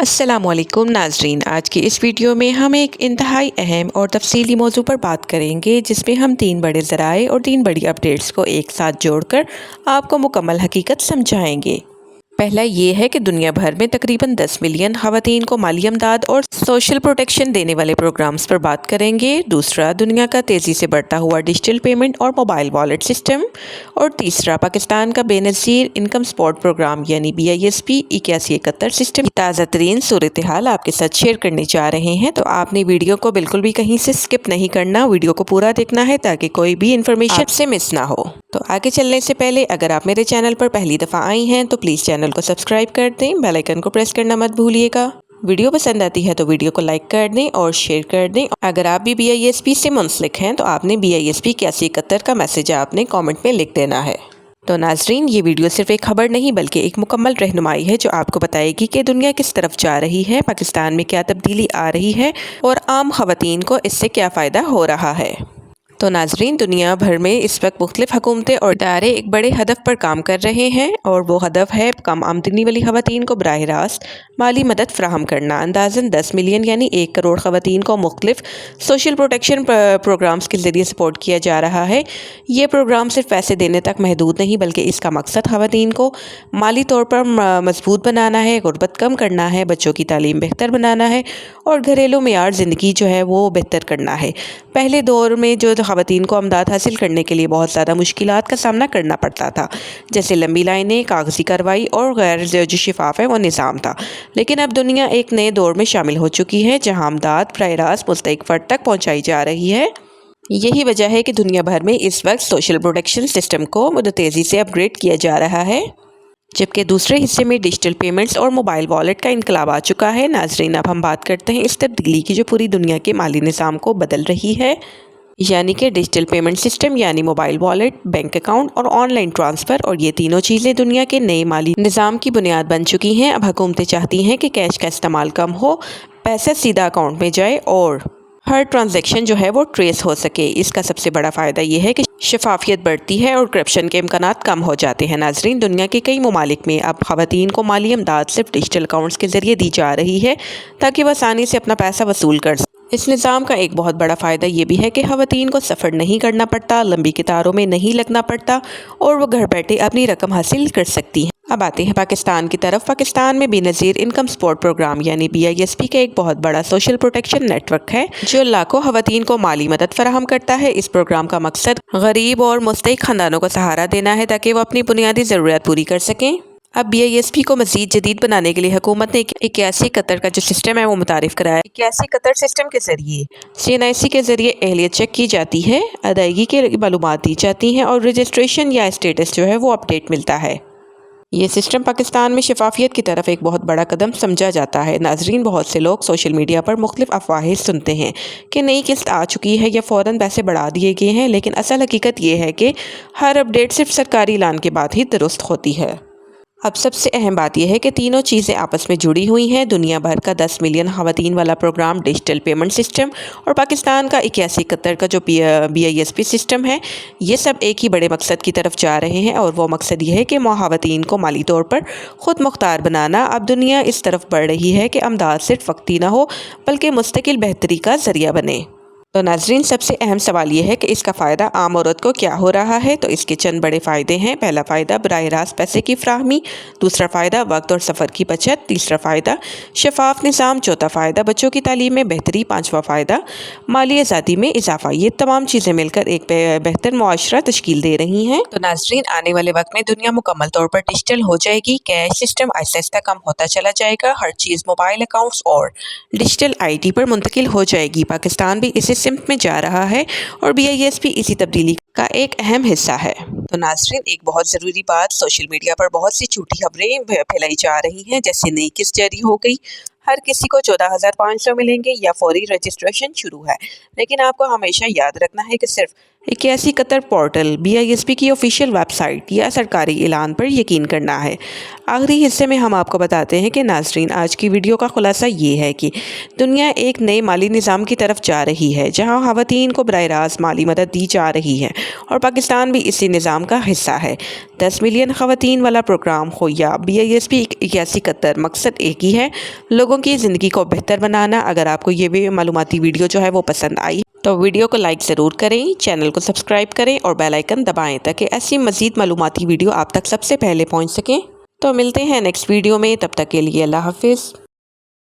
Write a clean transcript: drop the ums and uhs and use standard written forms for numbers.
अस्सलाम वालेकुम नाजरीन। आज की इस वीडियो में हम एक इंतहाई अहम और तफसीली मौजू पर बात करेंगे, जिसमें हम 3 बड़े ज़राए और 3 बड़ी अपडेट्स को एक साथ जोड़कर आपको मुकम्मल हकीकत समझाएंगे। पहला ये है कि दुनिया भर में तकरीबन 10 मिलियन ख़वातीन को माली इमदाद और सोशल प्रोटेक्शन देने वाले प्रोग्राम्स पर बात करेंगे। दूसरा, दुनिया का तेज़ी से बढ़ता हुआ डिजिटल पेमेंट और मोबाइल वॉलेट सिस्टम। और तीसरा, पाकिस्तान का बेनज़ीर इनकम सपोर्ट प्रोग्राम यानी BISP 8171 सिस्टम की ताज़ा तरीन सूरत हाल आपके साथ शेयर करने जा रहे हैं। तो आपने वीडियो को बिल्कुल भी कहीं से स्किप नहीं करना, वीडियो को पूरा देखना है ताकि कोई भी इन्फॉर्मेशन आपसे मिस ना हो। तो आगे चलने से पहले अगर आप मेरे चैनल पर पहली दफ़ा आई हैं तो प्लीज़ चैनल को सब्सक्राइब कर दें, बेल आइकन को प्रेस करना मत भूलिएगा। वीडियो पसंद आती है तो वीडियो को लाइक कर दें और शेयर कर दें। अगर आप भी BISP से मुंसलिक हैं तो आपने BISP 8171 का मैसेज आपने कमेंट में लिख देना है। तो नाजरीन, ये वीडियो सिर्फ एक खबर नहीं बल्कि एक मुकम्मल रहनुमाई है जो आपको बताएगी कि दुनिया किस तरफ जा रही है, पाकिस्तान में क्या तब्दीली आ रही है और आम ख़वातीन को इससे क्या फ़ायदा हो रहा है। तो नाजरीन, दुनिया भर में इस वक्त मुख्तलिफ हुकूमतें और इदारे एक बड़े हदफ पर काम कर रहे हैं और वो हदफ है कम आमदनी वाली ख़वातीन को बराह रास्त माली मदद फ़राहम करना। अंदाज़न 10 मिलियन यानी 1 करोड़ ख़वातीन को मुख्तलिफ सोशल प्रोटेक्शन प्रोग्राम्स के ज़रिए सपोर्ट किया जा रहा है। ये प्रोग्राम सिर्फ पैसे देने तक महदूद नहीं बल्कि इसका मकसद ख़वातीन को माली तौर पर मजबूत बनाना है, गुर्बत कम करना है, बच्चों की तालीम बेहतर बनाना है और घरेलू मेयार ज़िंदगी जो है वो बेहतर करना है। पहले दौर में जो ख़वातीन को अमदाद हासिल करने के लिए बहुत ज़्यादा मुश्किलात का सामना करना पड़ता था, जैसे लंबी लाइनें, कागज़ी कार्रवाई और गैर जो शिफाफ है वो निज़ाम था। लेकिन अब दुनिया एक नए दौर में शामिल हो चुकी है जहाँ अमदाद बराह रास्त मुस्तहिक फ़र्द तक पहुँचाई जा रही है। यही वजह है कि दुनिया भर में इस वक्त सोशल प्रोटेक्शन सिस्टम को तेज़ी से अपग्रेड किया जा रहा है, जबकि दूसरे हिस्से में डिजिटल पेमेंट्स और मोबाइल वॉलेट का इनकलाब आ चुका है। नाजरीन, अब हम बात करते हैं इस तब्दीली की जो पूरी दुनिया के माली निज़ाम को बदल रही है, यानी कि डिजिटल पेमेंट सिस्टम यानी मोबाइल वॉलेट, बैंक अकाउंट और ऑनलाइन ट्रांसफ़र। और ये तीनों चीज़ें दुनिया के नए माली निज़ाम की बुनियाद बन चुकी हैं। अब हुकूमतें चाहती हैं कि कैश का इस्तेमाल कम हो, पैसा सीधा अकाउंट में जाए और हर ट्रांजैक्शन जो है वो ट्रेस हो सके। इसका सबसे बड़ा फ़ायदा ये है कि शफाफियत बढ़ती है और करप्शन के इम्कानात कम हो जाते हैं। नाजरीन, दुनिया के कई ममालिक में अब ख़वातीन को माली इमदाद सिर्फ डिजिटल अकाउंट्स के ज़रिए दी जा रही है ताकि वह आसानी से अपना पैसा वसूल कर सकें। इस निज़ाम का एक बहुत बड़ा फ़ायदा ये भी है कि ख़वातीन को सफ़र नहीं करना पड़ता, लंबी कतारों में नहीं लगना पड़ता और वो घर बैठे अपनी रकम हासिल कर सकती हैं। अब आते हैं पाकिस्तान की तरफ। पाकिस्तान में बेनज़ीर इनकम सपोर्ट प्रोग्राम यानी BISP का एक बहुत बड़ा सोशल प्रोटेक्शन नेटवर्क है जो लाखों ख़वातीन को माली मदद फराहम करता है। इस प्रोग्राम का मकसद गरीब और मुस्तहिक ख़ानदानों को सहारा देना है ताकि वो अपनी बुनियादी ज़रूरियात पूरी कर सकें। अब BISP को मज़ीद जदीद बनाने के लिए हुकूमत ने 8171 का जो सिस्टम है वो मुतारिफ़ कराया। 8171 सिस्टम के ज़रिए CNIC के ज़रिए अहलियत चेक की जाती है, अदायगी की मालूमात दी जाती हैं और रजिस्ट्रेशन या स्टेटस जो है वो अपडेट मिलता है। ये सिस्टम पाकिस्तान में शफाफियत की तरफ एक बहुत बड़ा कदम समझा जाता है। नाजरीन, बहुत से लोग सोशल मीडिया पर मुख्तलिफ अफवाहें सुनते हैं कि नई किस्त आ चुकी है या फ़ौरन पैसे बढ़ा दिए गए हैं, लेकिन असल हकीकत ये है कि हर अपडेट सिर्फ सरकारी ऐलान के बाद ही दुरुस्त होती है। अब सबसे अहम बात यह है कि तीनों चीज़ें आपस में जुड़ी हुई हैं। दुनिया भर का 10 मिलियन ख़वातीन वाला प्रोग्राम डिजिटल पेमेंट सिस्टम और पाकिस्तान का 8171 का जो BISP सिस्टम है, ये सब एक ही बड़े मकसद की तरफ जा रहे हैं और वो मकसद ये है कि ख़वातीन को माली तौर पर ख़ुद मुख्तार बनाना। अब दुनिया इस तरफ बढ़ रही है कि अमदाद सिर्फ वक्ती ना हो बल्कि मुस्तकिल बेहतरी का ज़रिया बने। तो नाजरीन, सबसे अहम सवाल ये है कि इसका फ़ायदा आम औरत को क्या हो रहा है। तो इसके चंद बड़े फ़ायदे हैं। पहला फ़ायदा बराह रास्त पैसे की फ़राहमी, दूसरा फ़ायदा वक्त और सफ़र की बचत, तीसरा फ़ायदा शफाफ निज़ाम, चौथा फ़ायदा बच्चों की तालीम में बेहतरी, पाँचवा फ़ायदा माली आज़ादी में इजाफ़ा। ये तमाम चीज़ें मिलकर एक बेहतर मुआशरा तश्कील दे रही हैं। तो नाजरीन, आने वाले वक्त में दुनिया मुकम्मल तौर पर डिजिटल हो जाएगी। कैश सिस्टम आहिस्ता आहिस्ता कम होता चला जाएगा, हर चीज़ मोबाइल अकाउंट्स और डिजिटल IT पर मुंतकिल हो जाएगी। पाकिस्तान भी इसी सिमत में जा रहा है और BISP इसी तब्दीली का एक अहम हिस्सा है। तो नाज़रीन, एक बहुत ज़रूरी बात, सोशल मीडिया पर बहुत सी झूठी खबरें फैलाई जा रही हैं, जैसे नई किस्त जारी हो गई, हर किसी को 14,500 मिलेंगे या फौरी रजिस्ट्रेशन शुरू है। लेकिन आपको हमेशा याद रखना है कि सिर्फ 81 قطر پورٹل BISP کی آفیشیل ویب سائٹ یا سرکاری اعلان پر یقین کرنا ہے۔ آخری حصے میں ہم آپ کو بتاتے ہیں کہ ناظرین آج کی ویڈیو کا خلاصہ یہ ہے کہ دنیا ایک نئے مالی نظام کی طرف جا رہی ہے جہاں خواتین کو براہ راست مالی مدد دی جا رہی ہے اور پاکستان بھی اسی نظام کا حصہ ہے۔ 10 ملین خواتین والا پروگرام خویا BISP 81 قطر مقصد ایک ہی ہے، لوگوں کی زندگی کو بہتر بنانا۔ اگر آپ کو یہ بھی معلوماتی ویڈیو جو ہے وہ پسند آئی تو ویڈیو کو لائک ضرور کریں، چینل کو سبسکرائب کریں اور بیل آئیکن دبائیں تاکہ ایسی مزید معلوماتی ویڈیو آپ تک سب سے پہلے پہنچ سکیں۔ تو ملتے ہیں نیکسٹ ویڈیو میں، تب تک کے لیے اللہ حافظ۔